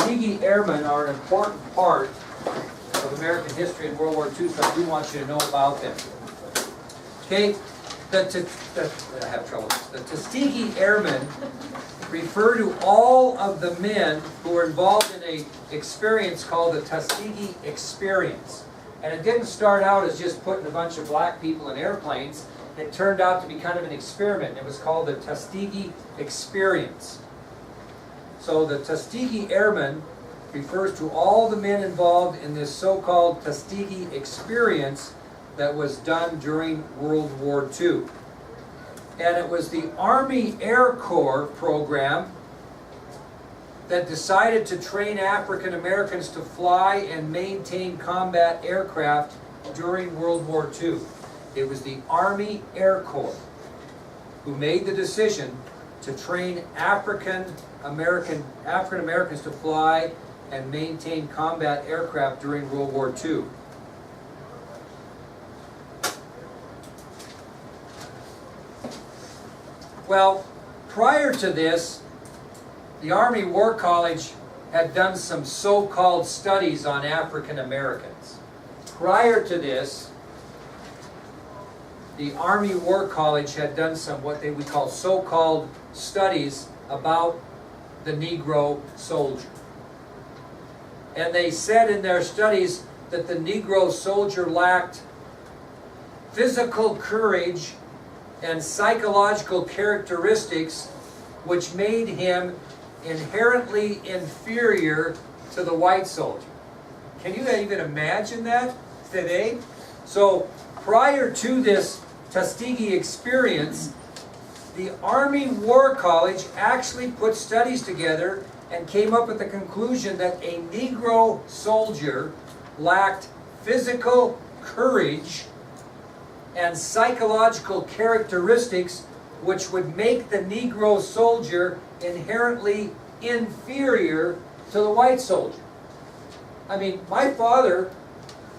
Tuskegee Airmen are an important part of American history in World War II, so I do want you to know about them. Okay, I have trouble. The Tuskegee Airmen refer to all of the men who were involved in an experience called the Tuskegee Experience. And it didn't start out as just putting a bunch of black people in airplanes. It turned out to be kind of an experiment. It was called the Tuskegee Experience. So the Tuskegee Airmen refers to all the men involved in this so-called Tuskegee Experience that was done during World War II. And it was the Army Air Corps program that decided to train African Americans to fly and maintain combat aircraft during World War II. It was the Army Air Corps who made the decision to train African Americans to fly and maintain combat aircraft during World War II. Well, prior to this, the Army War College had done some so-called studies on African Americans. Prior to this, the Army War College had done some what we call so-called studies about the Negro soldier. And they said in their studies that the Negro soldier lacked physical courage and psychological characteristics which made him inherently inferior to the white soldier. Can you even imagine that today? So prior to this Tuskegee Experience, the Army War College actually put studies together and came up with the conclusion that a Negro soldier lacked physical courage and psychological characteristics which would make the Negro soldier inherently inferior to the white soldier. I mean, my father,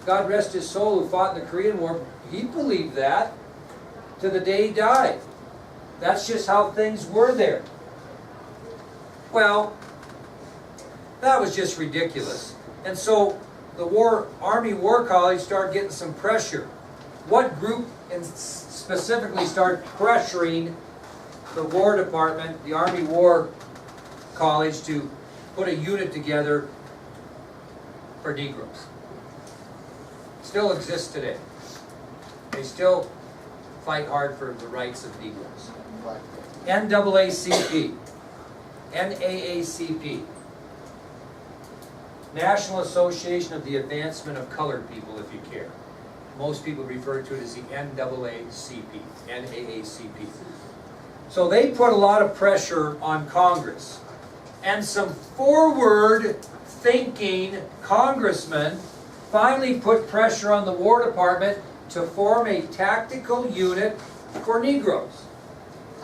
God rest his soul, who fought in the Korean War, he believed that to the day he died. That's just how things were there. Well, that was just ridiculous. And so the Army War College started getting some pressure. What group specifically started pressuring the War Department, the Army War College, to put a unit together for Negroes? Still exists today. They still fight hard for the rights of Negroes. NAACP. NAACP. National Association of the Advancement of Colored People, if you care. Most people refer to it as the NAACP. NAACP. So they put a lot of pressure on Congress. And some forward-thinking congressmen finally put pressure on the War Department to form a tactical unit for Negroes.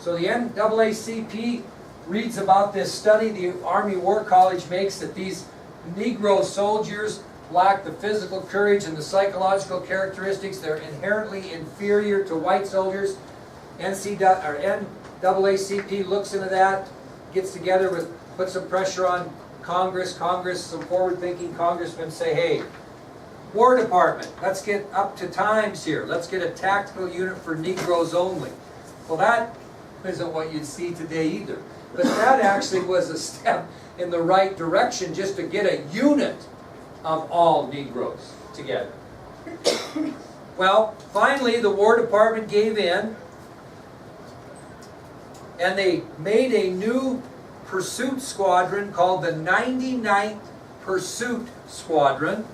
So the NAACP reads about this study the Army War College makes, that these Negro soldiers lack the physical courage and the psychological characteristics. They're inherently inferior to white soldiers. NAACP looks into that, gets together with, puts some pressure on Congress. Some forward-thinking congressmen say, hey, War Department, let's get up to times here. Let's get a tactical unit for Negroes only. Well, that isn't what you'd see today either. But that actually was a step in the right direction, just to get a unit of all Negroes together. Well, finally the War Department gave in, and they made a new pursuit squadron called the 99th Pursuit Squadron,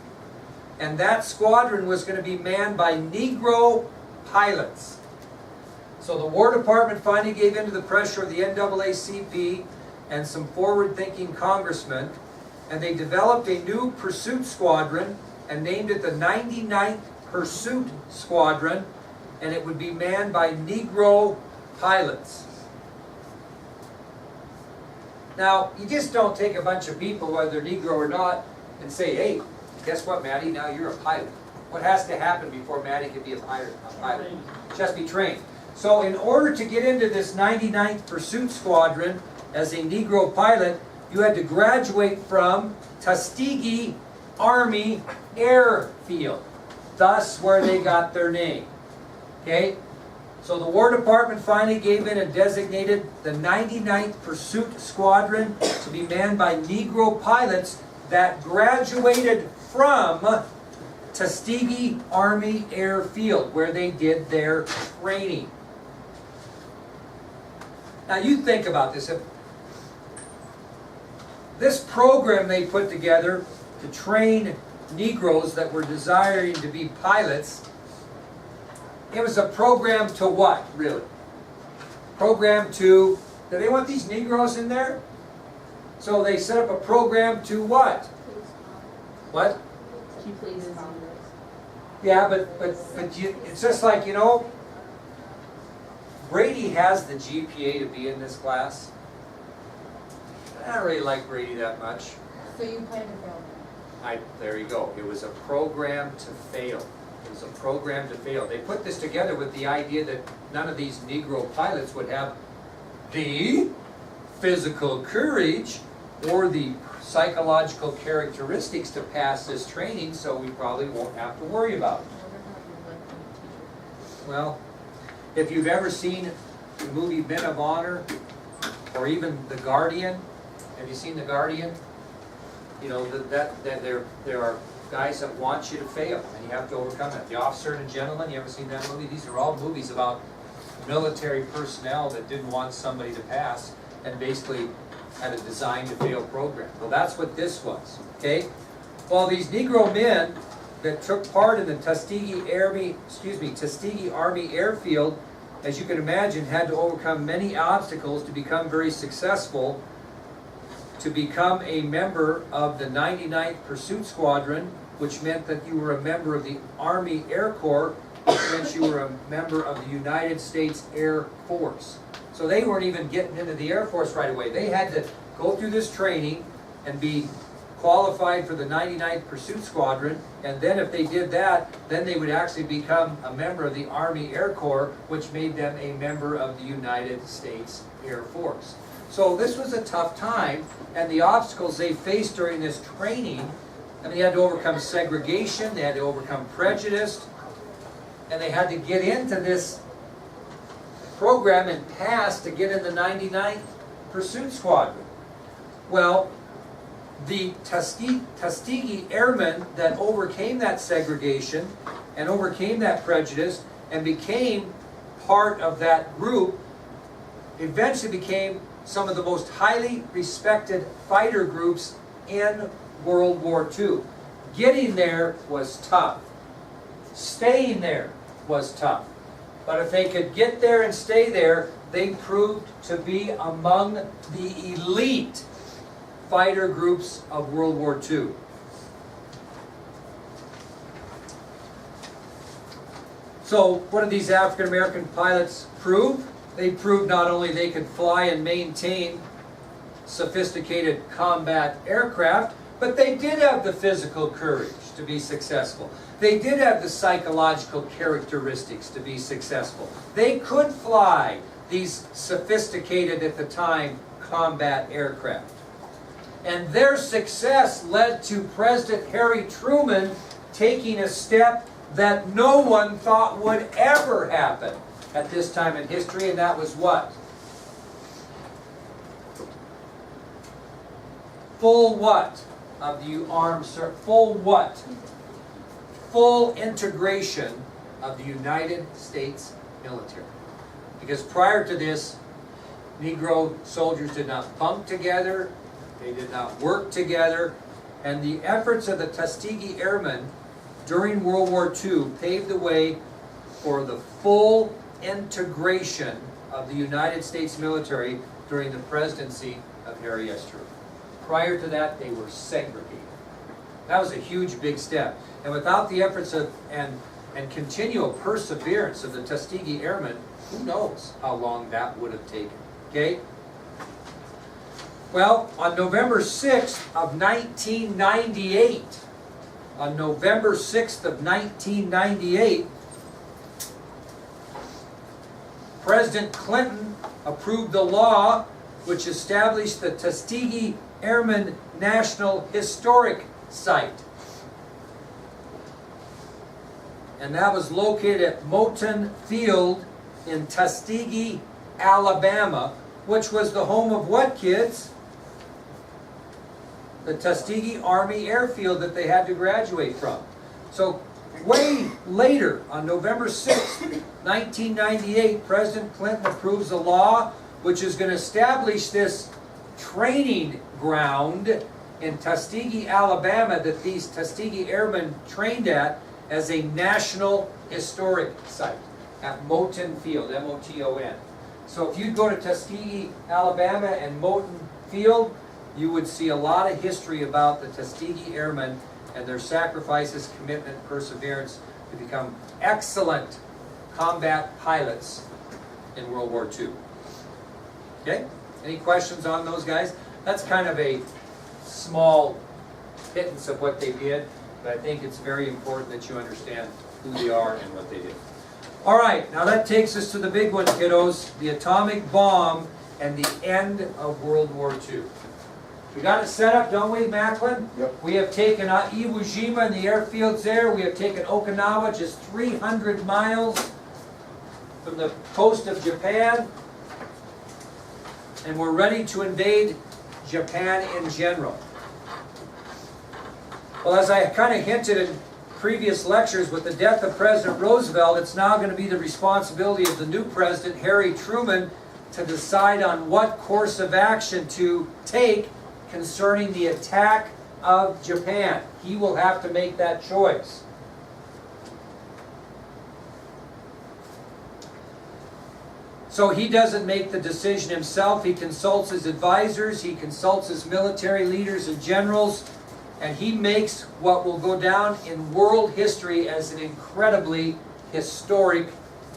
and that squadron was going to be manned by Negro pilots. So the War Department finally gave in to the pressure of the NAACP and some forward-thinking congressmen, and they developed a new pursuit squadron and named it the 99th Pursuit Squadron, and it would be manned by Negro pilots. Now, you just don't take a bunch of people, whether they're Negro or not, and say, hey, guess what, Matty, now you're a pilot. What has to happen before Matty can be a pilot? Just be trained. So in order to get into this 99th Pursuit Squadron as a Negro pilot, you had to graduate from Tuskegee Army Airfield. Thus where they got their name. Okay? So the War Department finally gave in and designated the 99th Pursuit Squadron to be manned by Negro pilots that graduated from Tuskegee Army Airfield, where they did their training. Now you think about this. If this program they put together to train Negroes that were desiring to be pilots, it was a program to what, really? Program to, do they want these Negroes in there? So they set up a program to what? What? Yeah, but it's just like, you know, Brady has the GPA to be in this class. I don't really like Brady that much. So you plan to fail? There you go. It was a program to fail. It was a program to fail. They put this together with the idea that none of these Negro pilots would have the physical courage or the psychological characteristics to pass this training, so we probably won't have to worry about it. Well, if you've ever seen the movie Men of Honor, or even The Guardian, have you seen The Guardian? You know, that there are guys that want you to fail, and you have to overcome that. The Officer and Gentleman, you ever seen that movie? These are all movies about military personnel that didn't want somebody to pass, and basically had a design to fail program. Well, that's what this was, okay? Well, these Negro men that took part in the Tuskegee Army Airfield, as you can imagine, had to overcome many obstacles to become very successful, to become a member of the 99th Pursuit Squadron, which meant that you were a member of the Army Air Corps, which meant you were a member of the United States Air Force. So they weren't even getting into the Air Force right away. They had to go through this training and be qualified for the 99th Pursuit Squadron, and then if they did that, then they would actually become a member of the Army Air Corps, which made them a member of the United States Air Force. So this was a tough time, and the obstacles they faced during this training, I mean, they had to overcome segregation, they had to overcome prejudice, and they had to get into this program and pass to get in the 99th Pursuit Squadron. Well, the Tuskegee Airmen that overcame that segregation and overcame that prejudice and became part of that group eventually became some of the most highly respected fighter groups in World War II. Getting there was tough. Staying there was tough. But if they could get there and stay there, they proved to be among the elite fighter groups of World War II. So what did these African American pilots prove? They proved not only they could fly and maintain sophisticated combat aircraft, but they did have the physical courage to be successful. They did have the psychological characteristics to be successful. They could fly these sophisticated, at the time, combat aircraft. And their success led to President Harry Truman taking a step that no one thought would ever happen at this time in history, and that was what? Full what? Of the armed service. Full what? Full integration of the United States military. Because prior to this, Negro soldiers did not bunk together, they did not work together, and the efforts of the Tuskegee Airmen during World War II paved the way for the full integration of the United States military during the presidency of Harry S. Truman. Prior to that, they were segregated. That was a huge, big step. And without the efforts of and continual perseverance of the Tuskegee Airmen, who knows how long that would have taken. Okay? Well, on November 6th of 1998, on November 6th of 1998, President Clinton approved the law which established the Tuskegee Airmen National Historic Site. And that was located at Moton Field in Tuskegee, Alabama, which was the home of what, kids? The Tuskegee Army Airfield that they had to graduate from. So way later, on November 6th, 1998, President Clinton approves a law which is going to establish this training ground in Tuskegee, Alabama, that these Tuskegee Airmen trained at, as a National Historic Site at Moton Field, M-O-T-O-N. So if you go to Tuskegee, Alabama and Moton Field, you would see a lot of history about the Tuskegee Airmen and their sacrifices, commitment, perseverance to become excellent combat pilots in World War II. Okay? Any questions on those guys? That's kind of a small pittance of what they did, but I think it's very important that you understand who they are and what they did. All right, now that takes us to the big one, kiddos, the atomic bomb and the end of World War II. We got it set up, don't we, Macklin? Yep. We have taken Iwo Jima and the airfields there. We have taken Okinawa, just 300 miles from the coast of Japan. And we're ready to invade Japan in general. Well, as I kind of hinted in previous lectures, with the death of President Roosevelt, it's now going to be the responsibility of the new president, Harry Truman, to decide on what course of action to take concerning the attack of Japan. He will have to make that choice. So he doesn't make the decision himself. He consults his advisors, he consults his military leaders and generals, and he makes what will go down in world history as an incredibly historic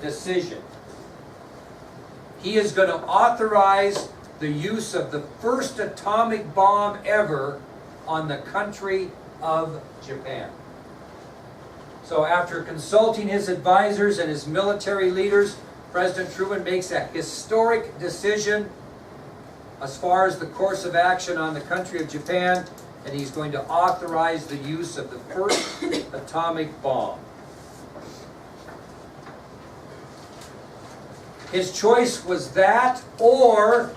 decision. He is going to authorize the use of the first atomic bomb ever on the country of Japan. So after consulting his advisors and his military leaders, President Truman makes a historic decision as far as the course of action on the country of Japan, and he's going to authorize the use of the first atomic bomb. His choice was that or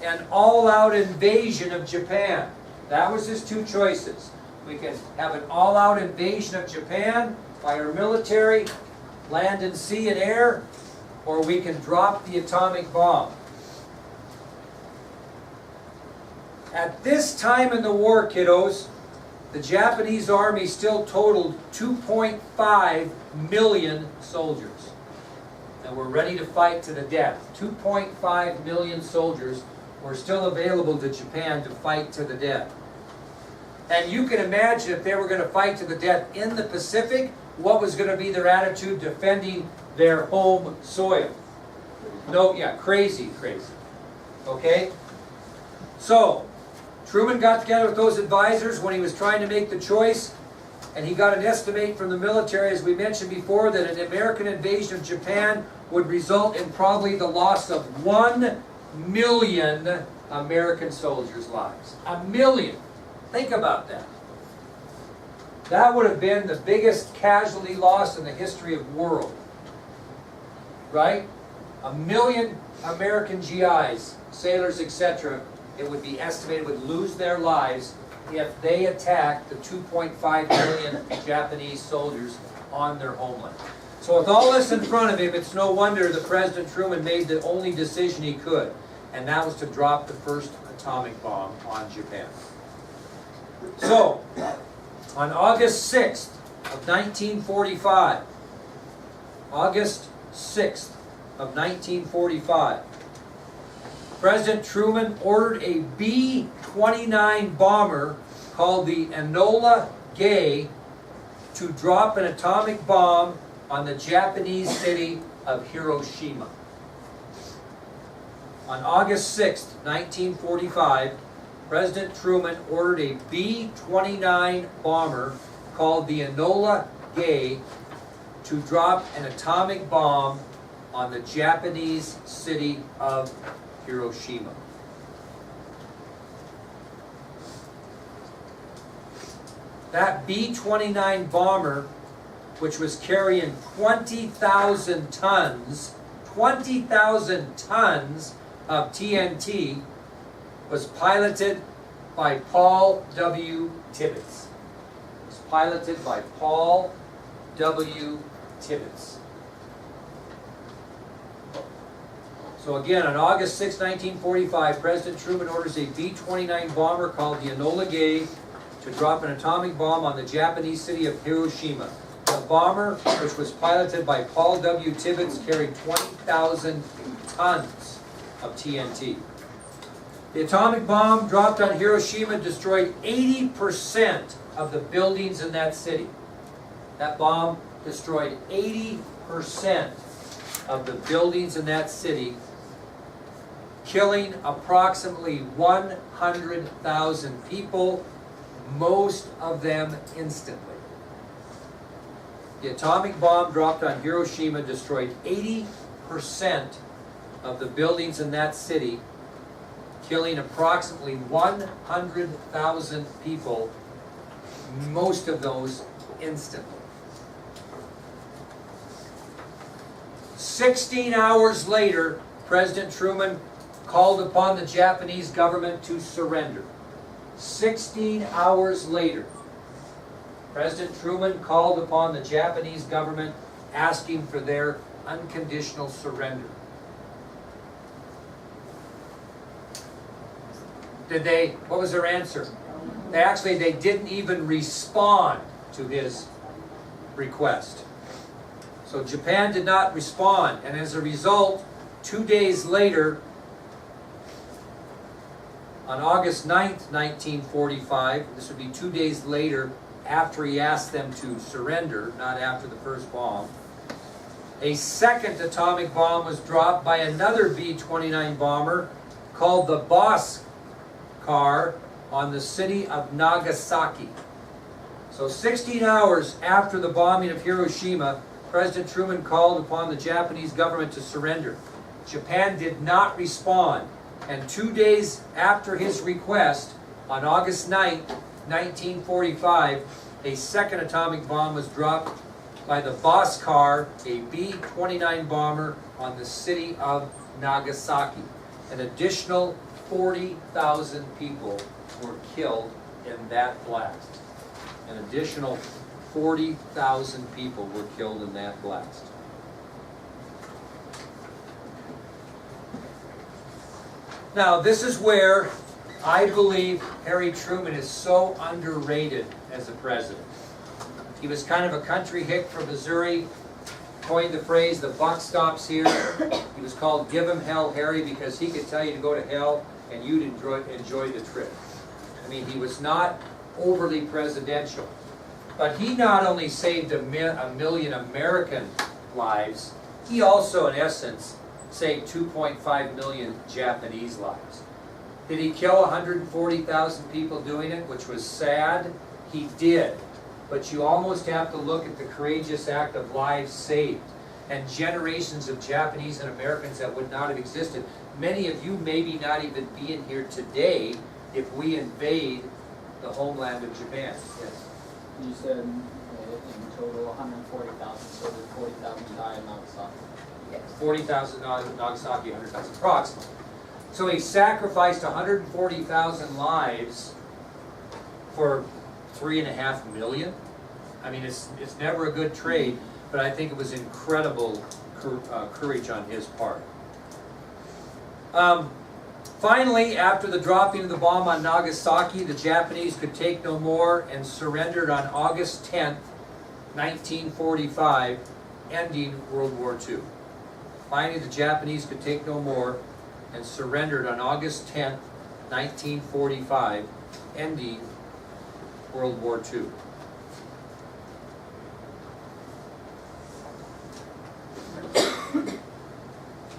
an all-out invasion of Japan. That was his two choices. We can have an all-out invasion of Japan by our military, land and sea and air, or we can drop the atomic bomb. At this time in the war, kiddos, the Japanese army still totaled 2.5 million soldiers. And were ready to fight to the death. 2.5 million soldiers were still available to Japan to fight to the death. And you can imagine if they were going to fight to the death in the Pacific, what was going to be their attitude defending their home soil. No, yeah, crazy. Okay? So, Truman got together with those advisors when he was trying to make the choice, and he got an estimate from the military, as we mentioned before, that an American invasion of Japan would result in probably the loss of 1 million American soldiers' lives. 1 million. Think about that. That would have been the biggest casualty loss in the history of the world. Right? 1 million American GIs, sailors, etc., it would be estimated would lose their lives if they attacked the 2.5 million Japanese soldiers on their homeland. So with all this in front of him, it's no wonder that President Truman made the only decision he could, and that was to drop the first atomic bomb on Japan. So, on August 6th of 1945, August 6th of 1945, President Truman ordered a B-29 bomber called the Enola Gay to drop an atomic bomb on the Japanese city of Hiroshima. On August 6th, 1945, President Truman ordered a B-29 bomber called the Enola Gay to drop an atomic bomb on the Japanese city of Hiroshima. That B-29 bomber, which was carrying 20,000 tons of TNT, was piloted by Paul W. Tibbets. It was piloted by Paul W. Tibbets. So again, on August 6, 1945, President Truman orders a B-29 bomber called the Enola Gay to drop an atomic bomb on the Japanese city of Hiroshima. The bomber, which was piloted by Paul W. Tibbets, carried 20,000 tons of TNT. The atomic bomb dropped on Hiroshima destroyed 80% of the buildings in that city. That bomb destroyed 80% of the buildings in that city, killing approximately 100,000 people, most of them instantly. The atomic bomb dropped on Hiroshima destroyed 80% of the buildings in that city, killing approximately 100,000 people, most of those instantly. 16 hours later, President Truman called upon the Japanese government to surrender. 16 hours later, President Truman called upon the Japanese government asking for their unconditional surrender. What was their answer? They didn't even respond to his request. So Japan did not respond, and as a result, 2 days later, on August 9th, 1945, this would be 2 days later after he asked them to surrender, not after the first bomb, a second atomic bomb was dropped by another B-29 bomber called the Bockscar on the city of Nagasaki. So 16 hours after the bombing of Hiroshima, President Truman called upon the Japanese government to surrender. Japan did not respond, and 2 days after his request, on August 9th, 1945, a second atomic bomb was dropped by the Bockscar, a B-29 bomber, on the city of Nagasaki. An additional 40,000 people were killed in that blast. An additional 40,000 people were killed in that blast. Now, this is where I believe Harry Truman is so underrated as a president. He was kind of a country hick from Missouri, coined the phrase, "the buck stops here." He was called "Give 'em hell Harry" because he could tell you to go to hell and you'd enjoy the trip. I mean, he was not overly presidential. But he not only saved a million American lives, he also, in essence, saved 2.5 million Japanese lives. Did he kill 140,000 people doing it, which was sad? He did. But you almost have to look at the courageous act of lives saved and generations of Japanese and Americans that would not have existed. Many of you maybe not even being here today if we invade the homeland of Japan. Yes. You said in total 140,000, so there's 40,000 died in Nagasaki. Yes. 40,000 in Nagasaki, 100,000 approximately. So he sacrificed 140,000 lives for 3.5 million. I mean, it's never a good trade, but I think it was incredible courage on his part. Finally, after the dropping of the bomb on Nagasaki, the Japanese could take no more and surrendered on August 10th, 1945, ending World War II. Finally, the Japanese could take no more and surrendered on August 10th, 1945, ending World War II.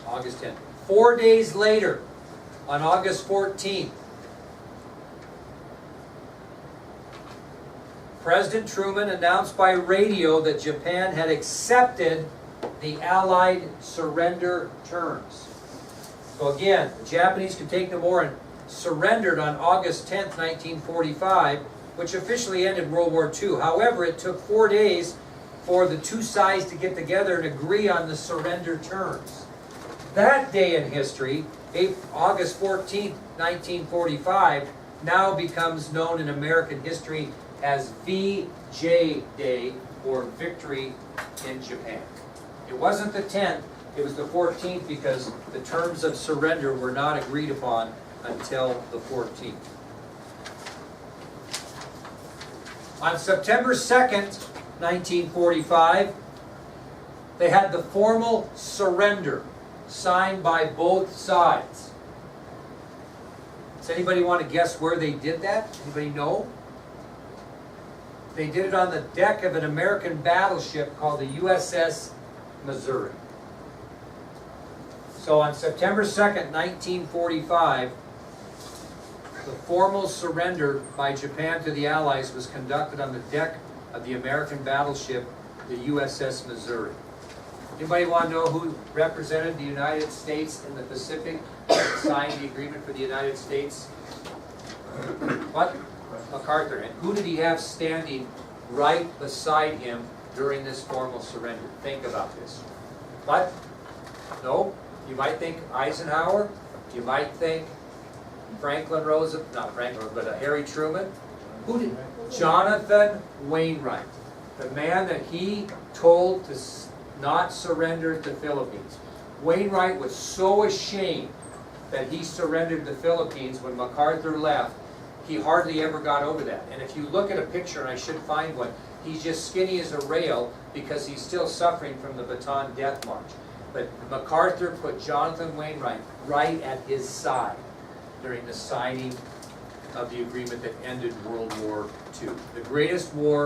August 10th. 4 days later, on August 14th, President Truman announced by radio that Japan had accepted the Allied surrender terms. So again, the Japanese could take no more and surrendered on August 10th, 1945, which officially ended World War II. However, it took 4 days for the two sides to get together and agree on the surrender terms. That day in history, August 14th, 1945, now becomes known in American history as VJ Day, or Victory in Japan. It wasn't the 10th, it was the 14th, because the terms of surrender were not agreed upon until the 14th. On September 2nd, 1945, they had the formal surrender signed by both sides. Does anybody want to guess where they did that? Anybody know? They did it on the deck of an American battleship called the USS Missouri. So on September 2nd, 1945, the formal surrender by Japan to the Allies was conducted on the deck of the American battleship, the USS Missouri. Anybody want to know who represented the United States in the Pacific and signed the agreement for the United States? What? MacArthur. And who did he have standing right beside him during this formal surrender? Think about this. What? No? You might think Eisenhower. You might think Franklin Roosevelt, not Franklin, but Harry Truman. Who did? Jonathan Wainwright. The man that he told to not surrender the Philippines. Wainwright was so ashamed that he surrendered the Philippines when MacArthur left, he hardly ever got over that. And if you look at a picture, and I should find one, he's just skinny as a rail because he's still suffering from the Bataan Death March. But MacArthur put Jonathan Wainwright right at his side during the signing of the agreement that ended World War II. The greatest war